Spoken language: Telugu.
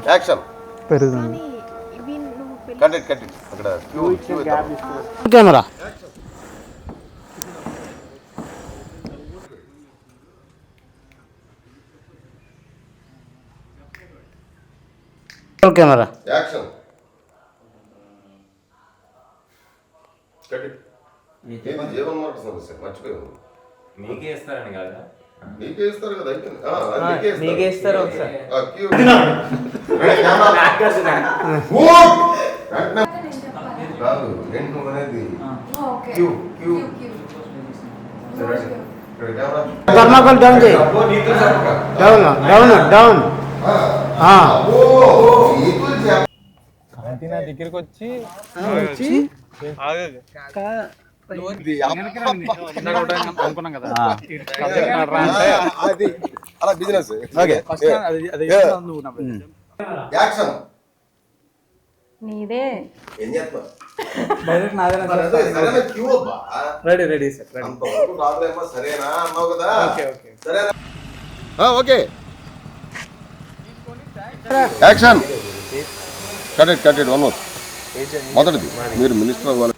యాక్షన్ పెరుగుతుంది కట్ అక్కడ కెమెరా కెమెరా యాక్షన్ కట్ ఏంది జీవన్ మాట సమస్య మర్చిపోయాను. మీకే ఇస్తారని కాదా? నీకే ఇస్తారు కదా, అయిపోయింది. మీకే ఇస్తారు ఒకసారి. కాదు ఏంటి నువ్వు అనేది క్యూ క్యూ థర్మాకోల్ డౌన్ చేయి. Down down down. నా దగ్గరికి వచ్చి అనుకున్నాం కదా అది అలా బిజినెస్. యాక్షన్ నీదే ఏం చేస్తున్నా డైరెక్ట్ నాదేనా సరేనా క్యూ అబ్బా రెడీ రెడీ సార్ రెడీ. అంతవరకు రాదులేమో సరేనా అన్నావు కదా. ఓకే ఓకే సరేనా okay action cut one more. మొదటిది మీరు మినిస్టర్ అవ్వాలి.